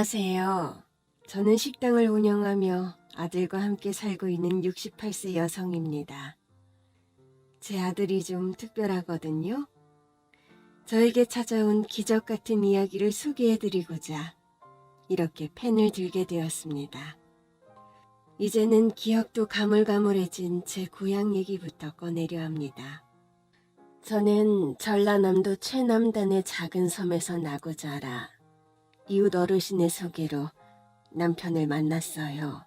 안녕하세요. 저는 식당을 운영하며 아들과 함께 살고 있는 68세 여성입니다. 제 아들이 좀 특별하거든요. 저에게 찾아온 기적 같은 이야기를 소개해드리고자 이렇게 펜을 들게 되었습니다. 이제는 기억도 가물가물해진 제 고향 얘기부터 꺼내려 합니다. 저는 전라남도 최남단의 작은 섬에서 나고 자라 이웃 어르신의 소개로 남편을 만났어요.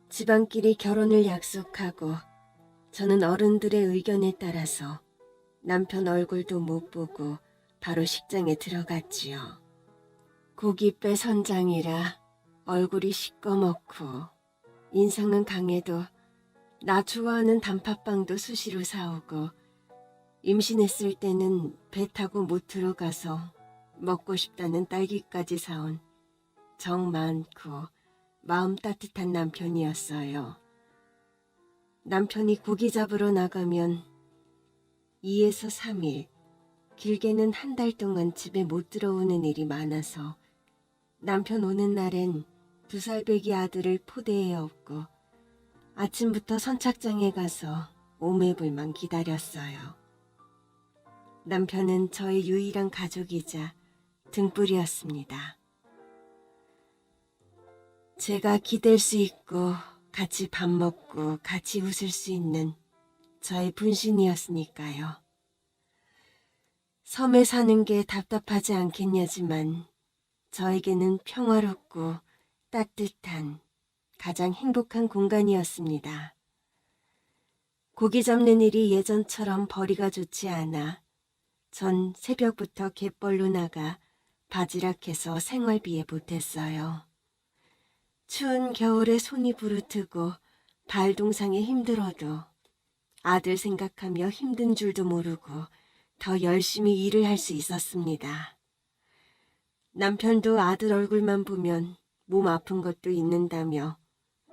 집안끼리 결혼을 약속하고 저는 어른들의 의견에 따라서 남편 얼굴도 못 보고 바로 식장에 들어갔지요. 고깃배 선장이라 얼굴이 시꺼멓고 인상은 강해도 나 좋아하는 단팥빵도 수시로 사오고 임신했을 때는 배 타고 못 들어가서 먹고 싶다는 딸기까지 사온 정 많고 마음 따뜻한 남편이었어요. 남편이 고기 잡으러 나가면 2에서 3일, 길게는 한 달 동안 집에 못 들어오는 일이 많아서 남편 오는 날엔 2살배기 아들을 포대에 업고 아침부터 선착장에 가서 오매불만 기다렸어요. 남편은 저의 유일한 가족이자 등불이었습니다. 제가 기댈 수 있고 같이 밥 먹고 같이 웃을 수 있는 저의 분신이었으니까요. 섬에 사는 게 답답하지 않겠냐지만 저에게는 평화롭고 따뜻한 가장 행복한 공간이었습니다. 고기 잡는 일이 예전처럼 벌이가 좋지 않아 전 새벽부터 갯벌로 나가 바지락해서 생활비에 보탰어요. 추운 겨울에 손이 부르트고 발동상에 힘들어도 아들 생각하며 힘든 줄도 모르고 더 열심히 일을 할 수 있었습니다. 남편도 아들 얼굴만 보면 몸 아픈 것도 있는다며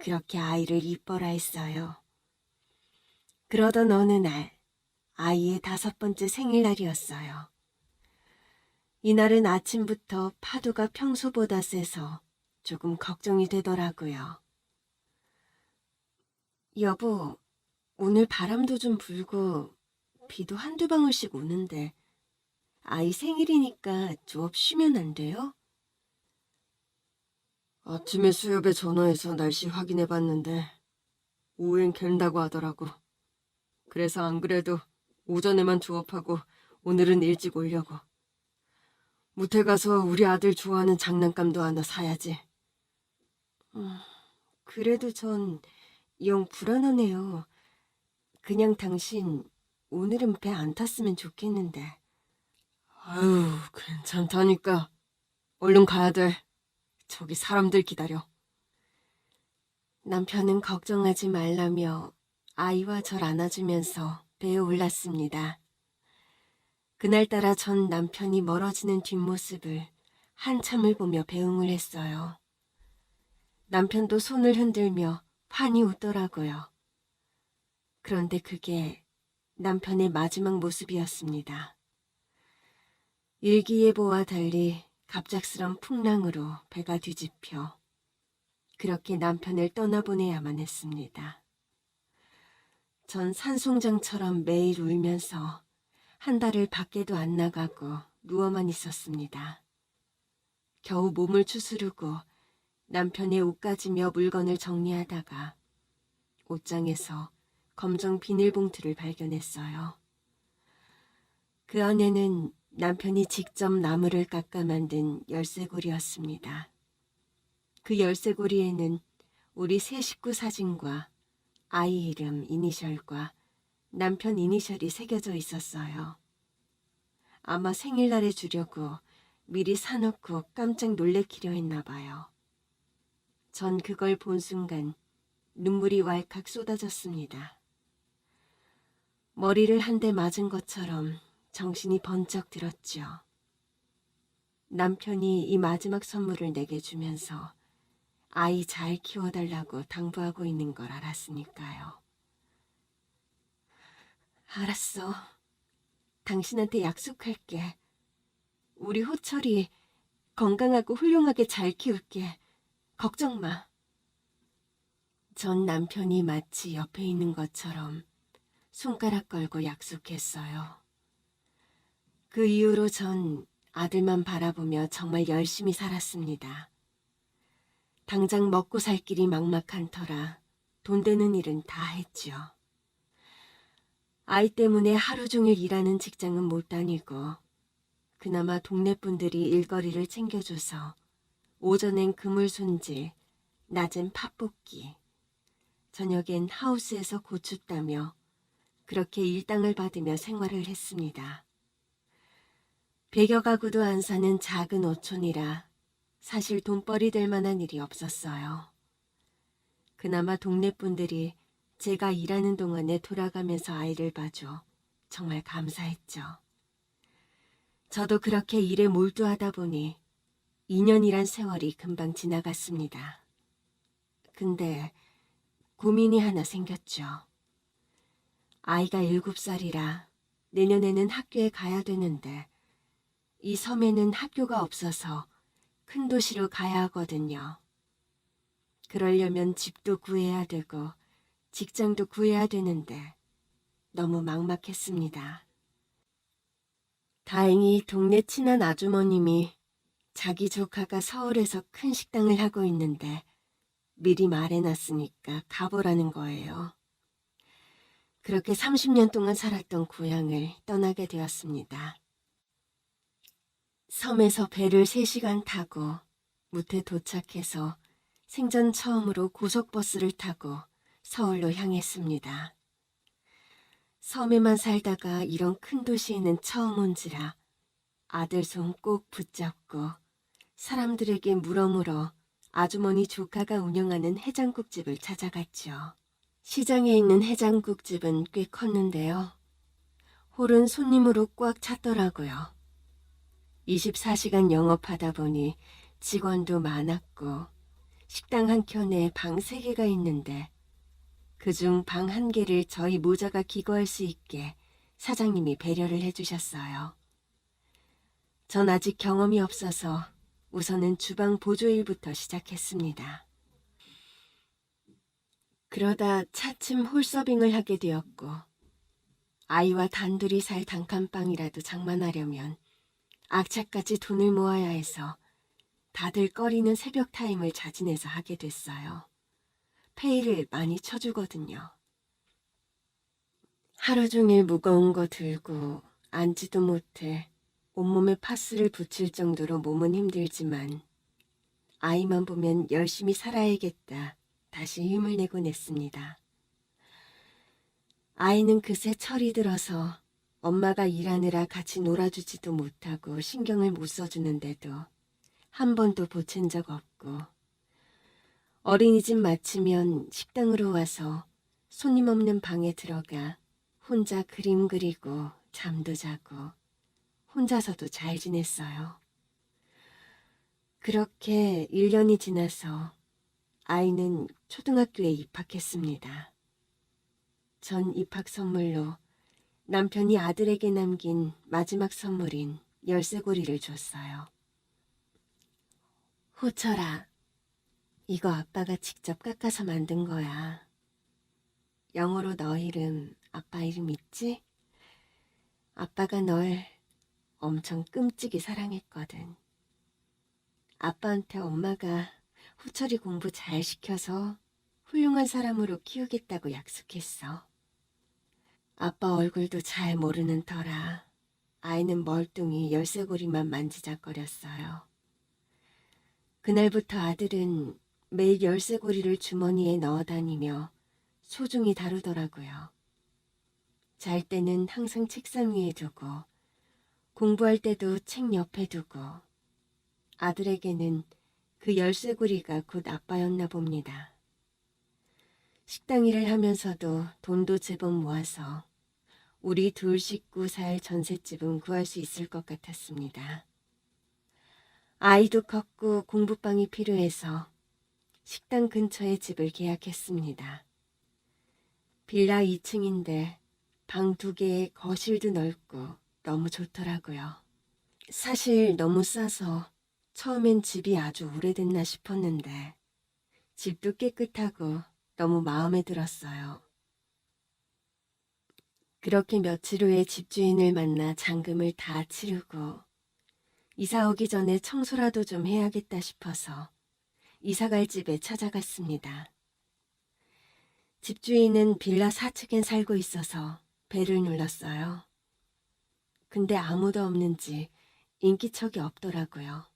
그렇게 아이를 이뻐라 했어요. 그러던 어느 날 아이의 5번째 생일날이었어요. 이날은 아침부터 파도가 평소보다 세서 조금 걱정이 되더라고요. 여보, 오늘 바람도 좀 불고 비도 한두 방울씩 오는데 아이 생일이니까 좀 쉬면 안 돼요? 아침에 수협에 전화해서 날씨 확인해봤는데 오후엔 갠다고 하더라고. 그래서 안 그래도 오전에만 조업하고 오늘은 일찍 오려고. 무태 가서 우리 아들 좋아하는 장난감도 하나 사야지. 그래도 전 영 불안하네요. 그냥 당신 오늘은 배 안 탔으면 좋겠는데. 아유, 괜찮다니까. 얼른 가야 돼. 저기 사람들 기다려. 남편은 걱정하지 말라며 아이와 절 안아주면서 배에 올랐습니다. 그날따라 전 남편이 멀어지는 뒷모습을 한참을 보며 배웅을 했어요. 남편도 손을 흔들며 환히 웃더라고요. 그런데 그게 남편의 마지막 모습이었습니다. 일기예보와 달리 갑작스런 풍랑으로 배가 뒤집혀 그렇게 남편을 떠나보내야만 했습니다. 전 산송장처럼 매일 울면서 한 달을 밖에도 안 나가고 누워만 있었습니다. 겨우 몸을 추스르고 남편의 옷 가지며 물건을 정리하다가 옷장에서 검정 비닐봉투를 발견했어요. 그 안에는 남편이 직접 나무를 깎아 만든 열쇠고리였습니다. 그 열쇠고리에는 우리 세 식구 사진과 아이 이름 이니셜과 남편 이니셜이 새겨져 있었어요. 아마 생일날에 주려고 미리 사놓고 깜짝 놀래키려 했나 봐요. 전 그걸 본 순간 눈물이 왈칵 쏟아졌습니다. 머리를 한 대 맞은 것처럼 정신이 번쩍 들었죠. 남편이 이 마지막 선물을 내게 주면서 아이 잘 키워달라고 당부하고 있는 걸 알았으니까요. 알았어. 당신한테 약속할게. 우리 호철이 건강하고 훌륭하게 잘 키울게. 걱정 마. 전 남편이 마치 옆에 있는 것처럼 손가락 걸고 약속했어요. 그 이후로 전 아들만 바라보며 정말 열심히 살았습니다. 당장 먹고 살 길이 막막한 터라 돈 되는 일은 다 했죠. 아이 때문에 하루 종일 일하는 직장은 못 다니고 그나마 동네 분들이 일거리를 챙겨줘서 오전엔 그물 손질, 낮엔 팥볶기, 저녁엔 하우스에서 고추 따며 그렇게 일당을 받으며 생활을 했습니다. 100여 가구도 안 사는 작은 어촌이라 사실 돈벌이 될 만한 일이 없었어요. 그나마 동네 분들이 제가 일하는 동안에 돌아가면서 아이를 봐줘 정말 감사했죠. 저도 그렇게 일에 몰두하다 보니 2년이란 세월이 금방 지나갔습니다. 근데 고민이 하나 생겼죠. 아이가 7살이라 내년에는 학교에 가야 되는데 이 섬에는 학교가 없어서 큰 도시로 가야 하거든요. 그러려면 집도 구해야 되고 직장도 구해야 되는데 너무 막막했습니다. 다행히 동네 친한 아주머님이 자기 조카가 서울에서 큰 식당을 하고 있는데 미리 말해놨으니까 가보라는 거예요. 그렇게 30년 동안 살았던 고향을 떠나게 되었습니다. 섬에서 배를 3시간 타고 무태 도착해서 생전 처음으로 고속버스를 타고 서울로 향했습니다. 섬에만 살다가 이런 큰 도시에는 처음 온지라 아들 손 꼭 붙잡고 사람들에게 물어물어 아주머니 조카가 운영하는 해장국집을 찾아갔죠. 시장에 있는 해장국집은 꽤 컸는데요. 홀은 손님으로 꽉 찼더라고요. 24시간 영업하다 보니 직원도 많았고 식당 한 켠에 방 3개가 있는데 그중 방 1개를 저희 모자가 기거할 수 있게 사장님이 배려를 해주셨어요. 전 아직 경험이 없어서 우선은 주방 보조일부터 시작했습니다. 그러다 차츰 홀서빙을 하게 되었고 아이와 단둘이 살 단칸방이라도 장만하려면 악착같이 돈을 모아야 해서 다들 꺼리는 새벽 타임을 자진해서 하게 됐어요. 페이를 많이 쳐주거든요. 하루 종일 무거운 거 들고 앉지도 못해 온몸에 파스를 붙일 정도로 몸은 힘들지만 아이만 보면 열심히 살아야겠다 다시 힘을 내고 냈습니다. 아이는 그새 철이 들어서 엄마가 일하느라 같이 놀아주지도 못하고 신경을 못 써주는데도 한 번도 보챈 적 없고 어린이집 마치면 식당으로 와서 손님 없는 방에 들어가 혼자 그림 그리고 잠도 자고 혼자서도 잘 지냈어요. 그렇게 1년이 지나서 아이는 초등학교에 입학했습니다. 전 입학 선물로 남편이 아들에게 남긴 마지막 선물인 열쇠고리를 줬어요. 호철아, 이거 아빠가 직접 깎아서 만든 거야. 영어로 너 이름, 아빠 이름 있지? 아빠가 널 엄청 끔찍이 사랑했거든. 아빠한테 엄마가 후철이 공부 잘 시켜서 훌륭한 사람으로 키우겠다고 약속했어. 아빠 얼굴도 잘 모르는 터라 아이는 멀뚱히 열쇠고리만 만지작거렸어요. 그날부터 아들은 매일 열쇠고리를 주머니에 넣어 다니며 소중히 다루더라고요. 잘 때는 항상 책상 위에 두고 공부할 때도 책 옆에 두고 아들에게는 그 열쇠고리가 곧 아빠였나 봅니다. 식당 일을 하면서도 돈도 제법 모아서 우리 둘 식구 살 전셋집은 구할 수 있을 것 같았습니다. 아이도 컸고 공부방이 필요해서 식당 근처에 집을 계약했습니다. 빌라 2층인데 방 2개에 거실도 넓고 너무 좋더라고요. 사실 너무 싸서 처음엔 집이 아주 오래됐나 싶었는데 집도 깨끗하고 너무 마음에 들었어요. 그렇게 며칠 후에 집주인을 만나 잔금을 다 치르고 이사 오기 전에 청소라도 좀 해야겠다 싶어서 이사갈 집에 찾아갔습니다. 집주인은 빌라 4층에 살고 있어서 벨을 눌렀어요. 근데 아무도 없는지 인기척이 없더라고요.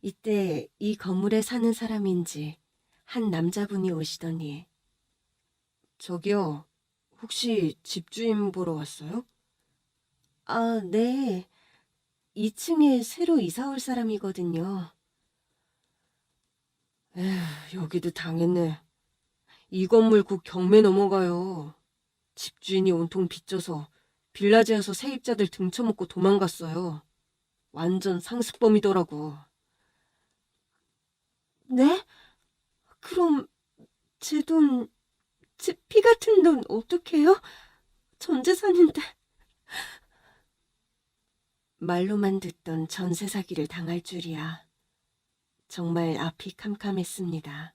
이때 이 건물에 사는 사람인지 한 남자분이 오시더니 저기요, 혹시 집주인 보러 왔어요? 아, 네. 2층에 새로 이사 올 사람이거든요. 에휴, 여기도 당했네. 이 건물 곧 경매 넘어가요. 집주인이 온통 빚져서 빌라지에서 세입자들 등쳐먹고 도망갔어요. 완전 상습범이더라고. 네? 그럼 제 돈, 제 피 같은 돈 어떡해요? 전 재산인데. 말로만 듣던 전세 사기를 당할 줄이야. 정말 앞이 캄캄했습니다.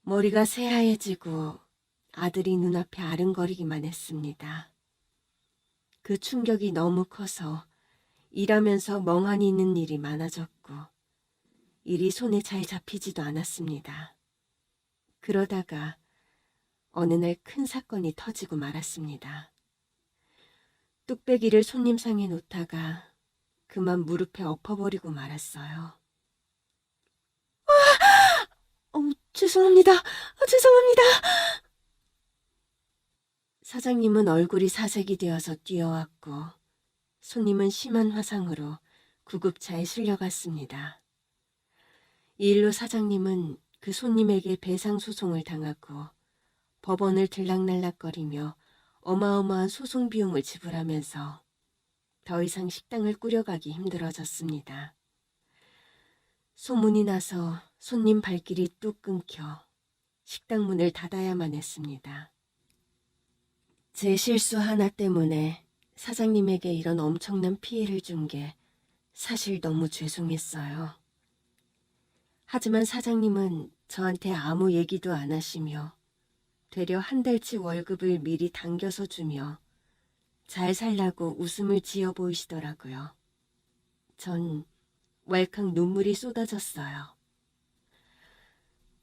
머리가 새하얘지고 아들이 눈앞에 아른거리기만 했습니다. 그 충격이 너무 커서 일하면서 멍하니 있는 일이 많아졌고 일이 손에 잘 잡히지도 않았습니다. 그러다가 어느 날 큰 사건이 터지고 말았습니다. 뚝배기를 손님상에 놓다가 그만 무릎에 엎어버리고 말았어요. 죄송합니다. 죄송합니다. 사장님은 얼굴이 사색이 되어서 뛰어왔고 손님은 심한 화상으로 구급차에 실려갔습니다. 이 일로 사장님은 그 손님에게 배상소송을 당하고 법원을 들락날락거리며 어마어마한 소송 비용을 지불하면서 더 이상 식당을 꾸려가기 힘들어졌습니다. 소문이 나서 손님 발길이 뚝 끊겨 식당 문을 닫아야만 했습니다. 제 실수 하나 때문에 사장님에게 이런 엄청난 피해를 준 게 사실 너무 죄송했어요. 하지만 사장님은 저한테 아무 얘기도 안 하시며 되려 한 달치 월급을 미리 당겨서 주며 잘 살라고 웃음을 지어 보이시더라고요. 전 왈칵 눈물이 쏟아졌어요.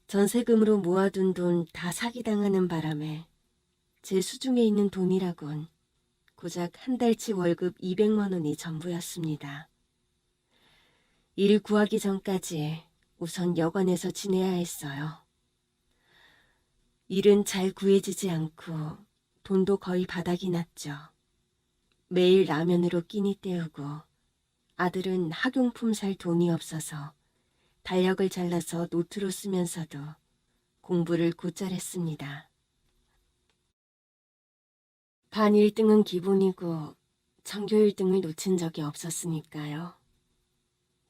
전세금으로 모아둔 돈 다 사기당하는 바람에 제 수중에 있는 돈이라곤 고작 한 달치 월급 200만 원이 전부였습니다. 일 구하기 전까지 우선 여관에서 지내야 했어요. 일은 잘 구해지지 않고 돈도 거의 바닥이 났죠. 매일 라면으로 끼니 때우고 아들은 학용품 살 돈이 없어서 달력을 잘라서 노트로 쓰면서도 공부를 곧잘 했습니다. 반 1등은 기본이고 전교 1등을 놓친 적이 없었으니까요.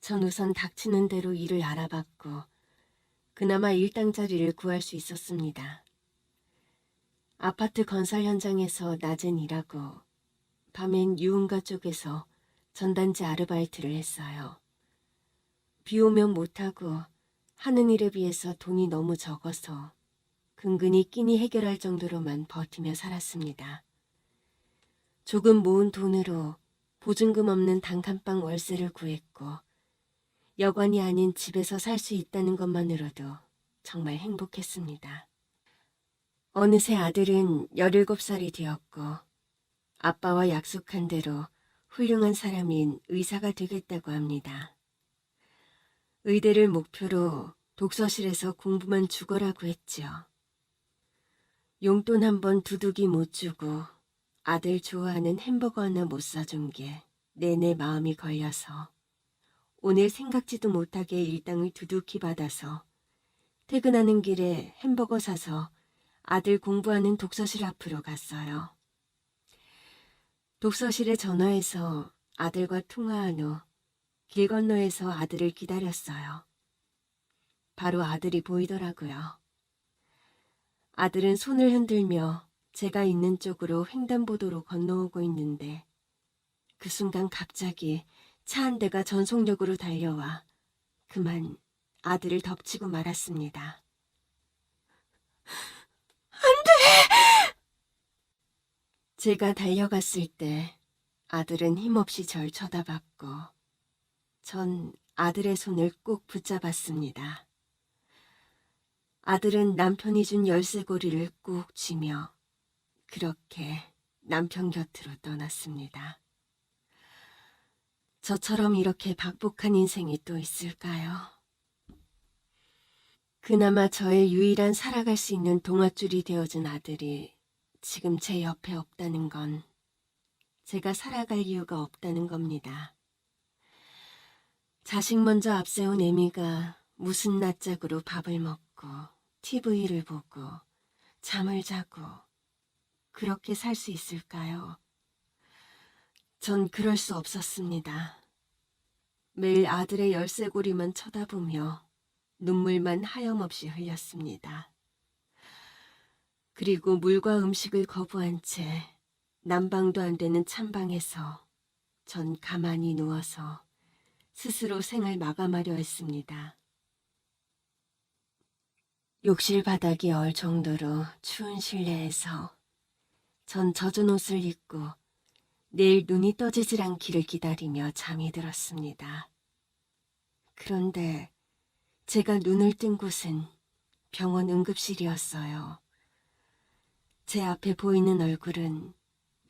전 우선 닥치는 대로 일을 알아봤고 그나마 일당짜리를 구할 수 있었습니다. 아파트 건설 현장에서 낮엔 일하고 밤엔 유흥가 쪽에서 전단지 아르바이트를 했어요. 비 오면 못하고 하는 일에 비해서 돈이 너무 적어서 근근히 끼니 해결할 정도로만 버티며 살았습니다. 조금 모은 돈으로 보증금 없는 단칸방 월세를 구했고 여관이 아닌 집에서 살 수 있다는 것만으로도 정말 행복했습니다. 어느새 아들은 17살이 되었고 아빠와 약속한 대로 훌륭한 사람인 의사가 되겠다고 합니다. 의대를 목표로 독서실에서 공부만 죽어라고 했죠. 용돈 한 번 두둑이 못 주고 아들 좋아하는 햄버거 하나 못 사준 게 내내 마음이 걸려서 오늘 생각지도 못하게 일당을 두둑히 받아서 퇴근하는 길에 햄버거 사서 아들 공부하는 독서실 앞으로 갔어요. 독서실에 전화해서 아들과 통화한 후 길 건너에서 아들을 기다렸어요. 바로 아들이 보이더라고요. 아들은 손을 흔들며 제가 있는 쪽으로 횡단보도로 건너오고 있는데 그 순간 갑자기 차 한 대가 전속력으로 달려와 그만 아들을 덮치고 말았습니다. 제가 달려갔을 때 아들은 힘없이 절 쳐다봤고 전 아들의 손을 꼭 붙잡았습니다. 아들은 남편이 준 열쇠고리를 꼭 쥐며 그렇게 남편 곁으로 떠났습니다. 저처럼 이렇게 박복한 인생이 또 있을까요? 그나마 저의 유일한 살아갈 수 있는 동아줄이 되어준 아들이 지금 제 옆에 없다는 건 제가 살아갈 이유가 없다는 겁니다. 자식 먼저 앞세운 애미가 무슨 낯짝으로 밥을 먹고 TV를 보고 잠을 자고 그렇게 살 수 있을까요? 전 그럴 수 없었습니다. 매일 아들의 열쇠고리만 쳐다보며 눈물만 하염없이 흘렸습니다. 그리고 물과 음식을 거부한 채 난방도 안 되는 찬방에서 전 가만히 누워서 스스로 생을 마감하려 했습니다. 욕실 바닥이 얼 정도로 추운 실내에서 전 젖은 옷을 입고 내일 눈이 떠지질 않기를 기다리며 잠이 들었습니다. 그런데 제가 눈을 뜬 곳은 병원 응급실이었어요. 제 앞에 보이는 얼굴은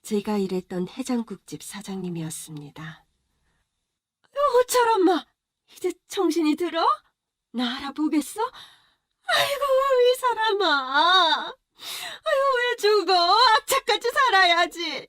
제가 일했던 해장국집 사장님이었습니다. 어처럼 마, 이제 정신이 들어? 나 알아보겠어? 아이고 이 사람아, 아유 왜 죽어? 악착같이 살아야지.